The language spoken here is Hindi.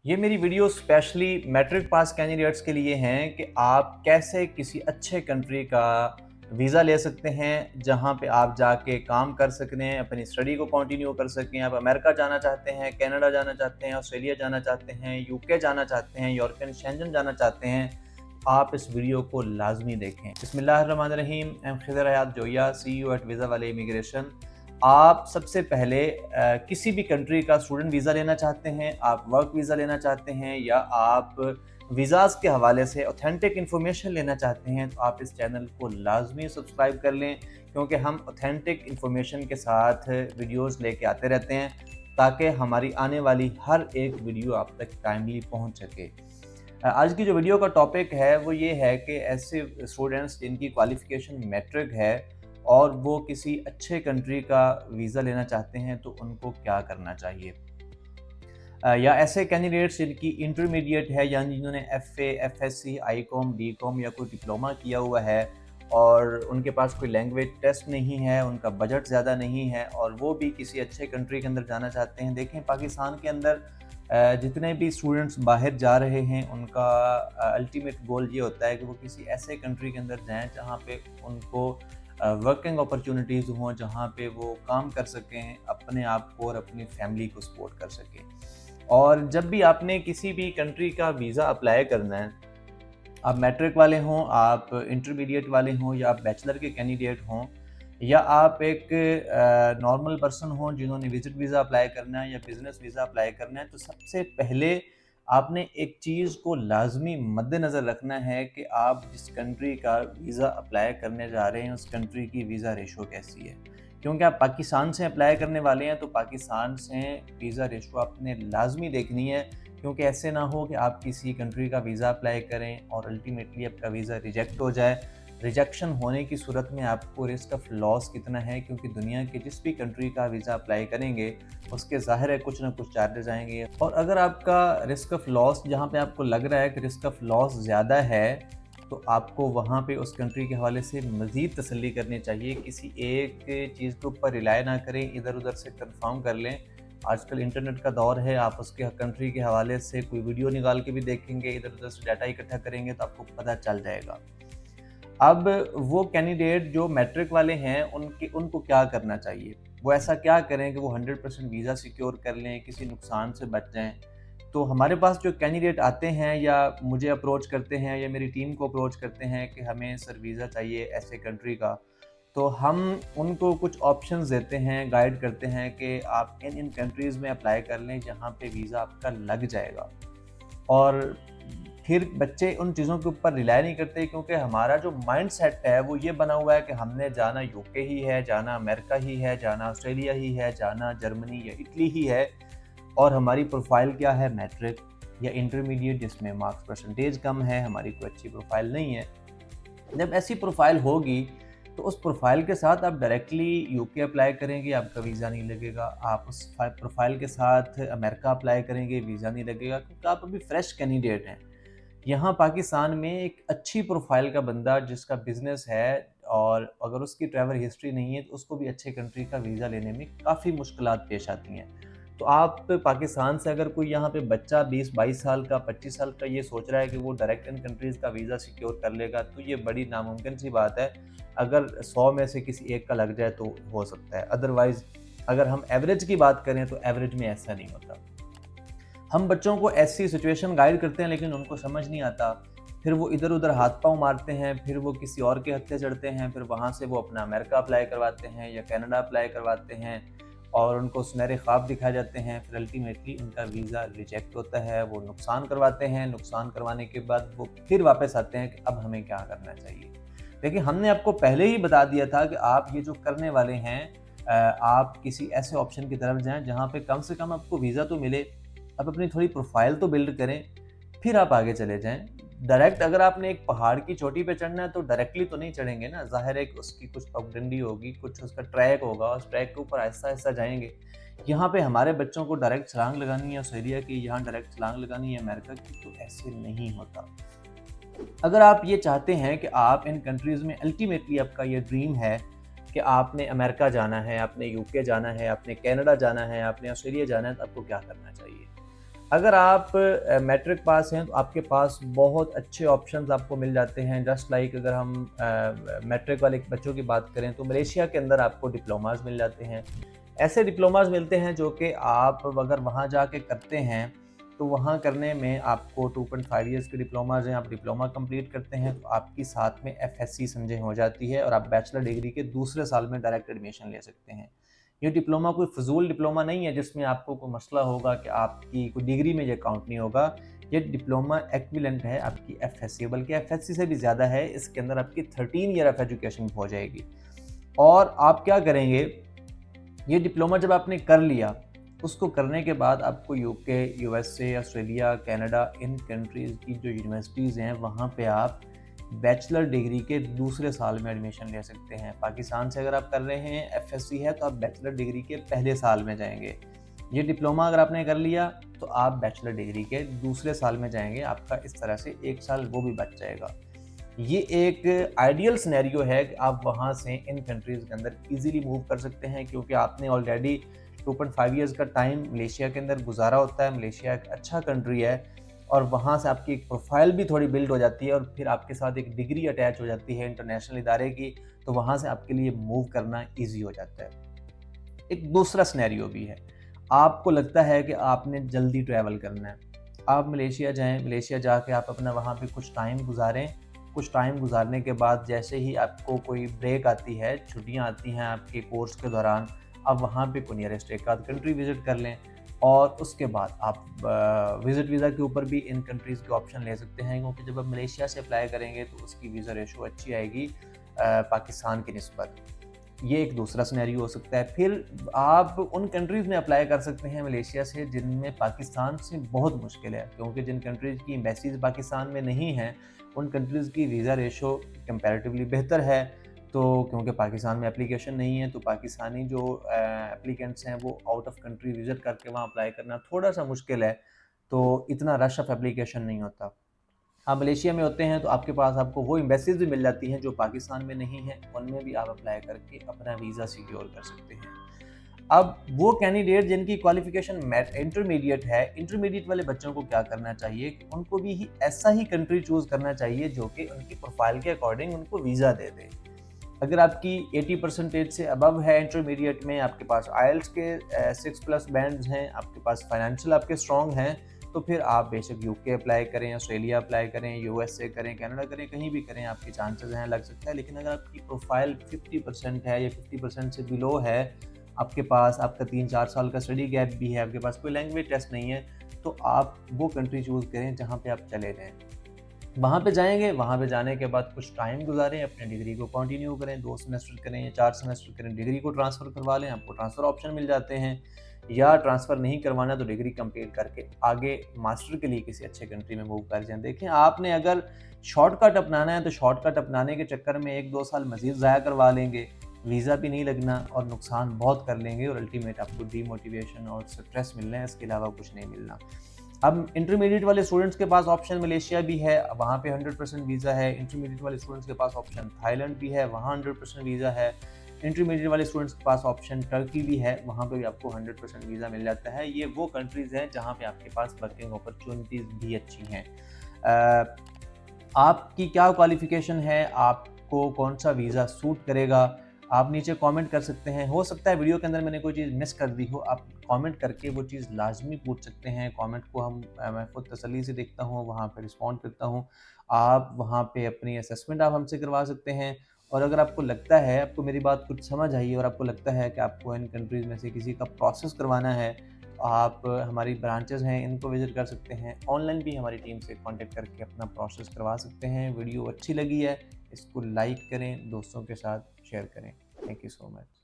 ये मेरी video specially matric pass candidates के लिए हैं कि आप कैसे किसी अच्छे कंट्री का वीज़ा ले सकते हैं, जहाँ पे आप जाके काम कर सकें, अपनी स्टडी को कंटिन्यू कर सकें। आप अमेरिका जाना चाहते हैं, कनाडा जाना चाहते हैं, ऑस्ट्रेलिया जाना चाहते हैं, यूके जाना चाहते हैं, यूरोपियन शेंजन जाना चाहते हैं, आप इस वीडियो को लाज़मी देखें। बिस्मिल्लाहिर्रहमानिर्रहीम, I am Khizar Hayat Joya, CEO at Visa Wale Immigration. आप सबसे पहले किसी भी कंट्री का स्टूडेंट वीज़ा लेना चाहते हैं, आप वर्क वीज़ा लेना चाहते हैं या आप वीज़ाज़ के हवाले से ऑथेंटिक इन्फॉर्मेशन लेना चाहते हैं, तो आप इस चैनल को लाज़मी सब्सक्राइब कर लें, क्योंकि हम ऑथेंटिक इन्फॉर्मेशन के साथ वीडियोज़ लेके आते रहते हैं, ताकि हमारी आने वाली हर एक वीडियो आप तक टाइमली पहुँच सके। आज की जो वीडियो का टॉपिक है वो ये है कि ऐसे स्टूडेंट्स जिनकी क्वालिफ़िकेशन मैट्रिक है और वो किसी अच्छे कंट्री का वीज़ा लेना चाहते हैं, तो उनको क्या करना चाहिए। या ऐसे कैंडिडेट्स जिनकी इंटरमीडिएट है, यानी जिन्होंने एफए, एफएससी, आईकॉम, बीकॉम या कोई डिप्लोमा किया हुआ है और उनके पास कोई लैंग्वेज टेस्ट नहीं है, उनका बजट ज़्यादा नहीं है और वो भी किसी अच्छे कंट्री के अंदर जाना चाहते हैं। देखें, पाकिस्तान के अंदर जितने भी स्टूडेंट्स बाहर जा रहे हैं, उनका अल्टीमेट गोल ये होता है कि वो किसी ऐसे कंट्री के अंदर जाएँ जहाँ पे उनको वर्किंग अपॉर्चुनिटीज़ हों, जहाँ पे वो काम कर सकें, अपने आप को और अपनी फैमिली को सपोर्ट कर सकें। और जब भी आपने किसी भी कंट्री का वीज़ा अप्लाई करना है, आप मैट्रिक वाले हों, आप इंटरमीडिएट वाले हों या आप बैचलर के कैंडिडेट हों या आप एक नॉर्मल पर्सन हों जिन्होंने विज़िट वीज़ा अप्लाई करना है या बिज़नेस वीज़ा अप्लाई करना है, तो सबसे पहले आपने एक चीज़ को लाज़मी मद्देनज़र रखना है कि आप जिस कंट्री का वीज़ा अप्लाई करने जा रहे हैं, उस कंट्री की वीज़ा रेशो कैसी है। क्योंकि आप पाकिस्तान से अप्लाई करने वाले हैं, तो पाकिस्तान से वीज़ा रेशो आपने लाज़मी देखनी है, क्योंकि ऐसे ना हो कि आप किसी कंट्री का वीज़ा अप्लाई करें और अल्टीमेटली आपका वीज़ा रिजेक्ट हो जाए। रिजेक्शन होने की सूरत में आपको रिस्क ऑफ लॉस कितना है, क्योंकि दुनिया के जिस भी कंट्री का वीज़ा अप्लाई करेंगे, उसके ज़ाहिर है कुछ ना कुछ चार्जेस आएँगे और अगर आपका रिस्क ऑफ लॉस जहाँ पे आपको लग रहा है कि रिस्क ऑफ लॉस ज़्यादा है, तो आपको वहाँ पे उस कंट्री के हवाले से मज़ीद तसल्ली करनी चाहिए। किसी एक चीज़ के ऊपर रिलाय ना करें, इधर-उधर से कन्फर्म कर लें। आजकल इंटरनेट का दौर है, आप उसके कंट्री के हवाले से कोई वीडियो निकाल के भी देखेंगे, इधर-उधर से डाटा इकट्ठा करेंगे तो आपको पता चल जाएगा। अब वो कैंडिडेट जो मैट्रिक वाले हैं, उनको क्या करना चाहिए? वो ऐसा क्या करें कि वो 100% वीज़ा सिक्योर कर लें, किसी नुकसान से बच जाएँ? तो हमारे पास जो कैंडिडेट आते हैं या मुझे अप्रोच करते हैं या मेरी टीम को अप्रोच करते हैं कि हमें सर वीज़ा चाहिए ऐसे कंट्री का, तो हम उनको कुछ ऑप्शंस देते हैं, गाइड करते हैं कि आप इन कंट्रीज़ में अप्लाई कर लें जहाँ पे वीज़ा आपका लग जाएगा। और फिर बच्चे उन चीज़ों के ऊपर रिलाय नहीं करते, क्योंकि हमारा जो माइंडसेट है वो ये बना हुआ है कि हमने जाना यूके ही है, जाना अमेरिका ही है, जाना ऑस्ट्रेलिया ही है, जाना जर्मनी या इटली ही है और हमारी प्रोफ़ाइल क्या है, मैट्रिक या इंटरमीडिएट जिसमें मार्क्स परसेंटेज कम है, हमारी कोई अच्छी प्रोफ़ाइल नहीं है। जब ऐसी प्रोफ़ाइल होगी, तो उस प्रोफ़ाइल के साथ आप डायरेक्टली यूके अप्लाई करेंगे, आपका वीज़ा नहीं लगेगा। आप उस प्रोफ़ाइल के साथ अमेरिका अप्लाई करेंगे, वीज़ा नहीं लगेगा, क्योंकि आप अभी फ्रेश कैंडिडेट हैं। यहाँ पाकिस्तान में एक अच्छी प्रोफ़ाइल का बंदा जिसका बिज़नेस है और अगर उसकी ट्रैवल हिस्ट्री नहीं है, तो उसको भी अच्छे कंट्री का वीज़ा लेने में काफ़ी मुश्किलात पेश आती हैं। तो आप पाकिस्तान से अगर कोई यहाँ पे बच्चा 20-22 साल का, 25 साल का ये सोच रहा है कि वो डायरेक्ट इन कंट्रीज़ का वीज़ा सिक्योर कर लेगा, तो ये बड़ी नामुमकिन सी बात है। अगर 100 में से किसी एक का लग जाए तो हो सकता है, अदरवाइज़ अगर हम एवरेज की बात करें तो एवरेज में ऐसा नहीं होता। हम बच्चों को ऐसी सिचुएशन गाइड करते हैं, लेकिन उनको समझ नहीं आता। फिर वो इधर-उधर हाथ-पाँव मारते हैं, फिर वो किसी और के हत्थे चढ़ते हैं, फिर वहाँ से वो अपना अमेरिका अप्लाई करवाते हैं या कनाडा अप्लाई करवाते हैं और उनको सुनहरे ख्वाब दिखाए जाते हैं। फिर अल्टीमेटली उनका वीज़ा रिजेक्ट होता है, वो नुकसान करवाते हैं, नुकसान करवाने के बाद वो फिर वापस आते हैं कि अब हमें क्या करना चाहिए। देखिए, हमने आपको पहले ही बता दिया था कि आप ये जो करने वाले हैं, आप किसी ऐसे ऑप्शन की तरफ जाएँ जहाँ पे कम से कम आपको वीज़ा तो मिले, आप अपनी थोड़ी प्रोफ़ाइल तो बिल्ड करें, फिर आप आगे चले जाएँ। डायरेक्ट अगर आपने एक पहाड़ की चोटी पे चढ़ना है तो डायरेक्टली तो नहीं चढ़ेंगे ना, ज़ाहिर है कि उसकी कुछ पगडंडी होगी, कुछ उसका ट्रैक होगा, उस ट्रैक के ऊपर आहिस्ता-आहिस्ता जाएँगे। यहाँ पे हमारे बच्चों को डायरेक्ट छलांग लगानी है ऑस्ट्रेलिया की, यहाँ डायरेक्ट छलांग लगानी है अमेरिका की, तो ऐसे नहीं होता। अगर आप ये चाहते हैं कि आप इन कंट्रीज़ में अल्टीमेटली आपका ये ड्रीम है कि आपने अमेरिका जाना है, आपने यूके जाना है, आपने कनाडा जाना है, आपने ऑस्ट्रेलिया जाना है, तो आपको क्या करना चाहिए? अगर आप मैट्रिक पास हैं तो आपके पास बहुत अच्छे ऑप्शंस आपको मिल जाते हैं। जस्ट लाइक अगर हम मैट्रिक वाले बच्चों की बात करें तो मलेशिया के अंदर आपको डिप्लोमास मिल जाते हैं। ऐसे डिप्लोमास मिलते हैं जो कि आप अगर वहाँ जाके करते हैं तो वहाँ करने में आपको 2.5 ईयर्स के डिप्लोमास हैं। आप डिप्लोमा कंप्लीट करते हैं तो आपकी साथ में एफएससी समझे हो जाती है और आप बैचलर डिग्री के दूसरे साल में डायरेक्ट एडमिशन ले सकते हैं। ये डिप्लोमा कोई फ़िज़ूल डिप्लोमा नहीं है जिसमें आपको कोई मसला होगा कि आपकी कोई डिग्री में ये काउंट नहीं होगा। ये डिप्लोमा एक्विवेलेंट है आपकी एफएससी, बल्कि एफएससी से भी ज़्यादा है। इसके अंदर आपकी 13 ईयर ऑफ एजुकेशन हो जाएगी। और आप क्या करेंगे, ये डिप्लोमा जब आपने कर लिया, उसको करने के बाद आपको यूके, यूएसए, ऑस्ट्रेलिया, कनाडा, इन कंट्रीज़ की जो यूनिवर्सिटीज़ हैं वहाँ पे आप बैचलर डिग्री के दूसरे साल में एडमिशन ले सकते हैं। पाकिस्तान से अगर आप कर रहे हैं एफएससी है तो आप बैचलर डिग्री के पहले साल में जाएंगे। ये डिप्लोमा अगर आपने कर लिया तो आप बैचलर डिग्री के दूसरे साल में जाएंगे। आपका इस तरह से एक साल वो भी बच जाएगा। ये एक आइडियल सिनेरियो है कि आप वहाँ से इन कंट्रीज़ के अंदर इजीली मूव कर सकते हैं, क्योंकि आपने ऑलरेडी 2.5 ईयर्स का टाइम मलेशिया के अंदर गुजारा होता है। मलेशिया एक अच्छा कंट्री है और वहाँ से आपकी एक प्रोफाइल भी थोड़ी बिल्ड हो जाती है और फिर आपके साथ एक डिग्री अटैच हो जाती है इंटरनेशनल इदारे की, तो वहाँ से आपके लिए मूव करना ईजी हो जाता है। एक दूसरा सिनेरियो भी है, आपको लगता है कि आपने जल्दी ट्रैवल करना है, आप मलेशिया जाएँ, मलेशिया जाके आप अपना वहाँ पे कुछ टाइम गुज़ारें। कुछ टाइम गुज़ारने के बाद जैसे ही आपको कोई ब्रेक आती है, छुट्टियाँ आती हैं आपके कोर्स के दौरान, आप वहाँ पे कोई नियरेस्ट एक आध कंट्री विज़िट कर लें और उसके बाद आप विज़िट वीज़ा के ऊपर भी इन कंट्रीज़ के ऑप्शन ले सकते हैं, क्योंकि जब आप मलेशिया से अप्लाई करेंगे तो उसकी वीज़ा रेशो अच्छी आएगी पाकिस्तान की निस्बत। ये एक दूसरा सिनेरियो हो सकता है। फिर आप उन कंट्रीज़ में अप्लाई कर सकते हैं मलेशिया से जिनमें पाकिस्तान से बहुत मुश्किल है, क्योंकि जिन कंट्रीज़ की एम्बेसीज़ पाकिस्तान में नहीं हैं, उन कंट्रीज़ की वीज़ा रेशो कंपैरेटिवली बेहतर है। तो क्योंकि पाकिस्तान में एप्लीकेशन नहीं है तो पाकिस्तानी जो एप्लीकेंट्स हैं वो आउट ऑफ कंट्री विज़िट करके वहाँ अप्लाई करना थोड़ा-सा मुश्किल है, तो इतना रश ऑफ एप्लीकेशन नहीं होता। आप मलेशिया में होते हैं तो आपके पास आपको वो एम्बेसीज़ भी मिल जाती हैं जो पाकिस्तान में नहीं हैं, उनमें भी आप अप्लाई करके अपना वीज़ा सिक्योर कर सकते हैं। अब वो कैंडिडेट जिनकी क्वालिफ़िकेशन इंटरमीडिएट है, इंटरमीडिएट वाले बच्चों को क्या करना चाहिए कि उनको भी ऐसा ही कंट्री चूज़ करना चाहिए जो कि उनकी प्रोफ़ाइल के अकॉर्डिंग उनको वीज़ा दे दे। अगर आपकी 80 परसेंटेज से अबव है इंटरमीडिएट में, आपके पास आईएलटीएस के 6 प्लस बैंड्स हैं, आपके पास फाइनेंशियल आपके स्ट्रॉन्ग हैं, तो फिर आप बेशक यूके अप्लाई करें, ऑस्ट्रेलिया अप्लाई करें, यूएसए करें, कनाडा करें, कहीं भी करें, आपके चांसेस हैं, लग सकता है। लेकिन अगर आपकी प्रोफाइल 50% है या 50% से बिलो है, आपके पास आपका 3-4 साल का स्टडी गैप भी है, आपके पास कोई लैंग्वेज टेस्ट नहीं है, तो आप वो कंट्री चूज़ करें जहाँ पे आप चले जाएँ। वहाँ पे जाएँगे, वहाँ पे जाने के बाद कुछ टाइम गुज़ारें, अपनी डिग्री को कंटिन्यू करें, 2 सेमेस्टर करें या 4 सेमेस्टर करें, डिग्री को ट्रांसफ़र करवा लें, आपको ट्रांसफ़र ऑप्शन मिल जाते हैं। या ट्रांसफ़र नहीं करवाना तो डिग्री कंप्लीट करके आगे मास्टर के लिए किसी अच्छे कंट्री में मूव कर जाएँ। देखें, आपने अगर शॉर्टकट अपनाना है तो शॉर्टकट अपनाने के चक्कर में 1-2 साल मज़ीद ज़ाया करवा लेंगे, वीज़ा भी नहीं लगना और नुकसान बहुत कर लेंगे और अल्टीमेट आपको डीमोटिवेशन और स्ट्रेस मिलना है, इसके अलावा कुछ नहीं मिलना। अब इंटरमीडिएट वाले स्टूडेंट्स के पास ऑप्शन मलेशिया भी है, वहाँ पे 100% वीज़ा है। इंटरमीडिएट वाले स्टूडेंट्स के पास ऑप्शन थाईलैंड भी है, वहाँ 100% वीज़ा है। इंटरमीडिएट वाले स्टूडेंट्स के पास ऑप्शन टर्की भी है, वहाँ पे भी आपको 100% वीज़ा मिल जाता है। ये वो कंट्रीज़ हैं जहाँ पे आपके पास वर्किंग अपॉर्चुनिटीज़ भी अच्छी हैं। अ, आपकी क्या क्वालिफ़िकेशन है, आपको कौन-सा वीज़ा सूट करेगा, आप नीचे कमेंट कर सकते हैं। हो सकता है वीडियो के अंदर मैंने कोई चीज़ मिस कर दी हो, आप कमेंट करके वो चीज़ लाज़मी पूछ सकते हैं। कमेंट को मैं खुद तसल्ली से देखता हूँ, वहाँ पे रिस्पॉन्ड करता हूँ। आप वहाँ पे अपनी असेसमेंट आप हमसे करवा सकते हैं और अगर आपको लगता है, आपको मेरी बात कुछ समझ आई है और आपको लगता है कि आपको इन कंट्रीज़ में से किसी का प्रोसेस करवाना है, आप हमारी ब्रांचेज़ हैं, इनको विज़िट कर सकते हैं। ऑनलाइन भी हमारी टीम से कॉन्टैक्ट करके अपना प्रोसेस करवा सकते हैं। वीडियो अच्छी लगी है, इसको लाइक करें, दोस्तों के साथ शेयर करें। Thank you so much.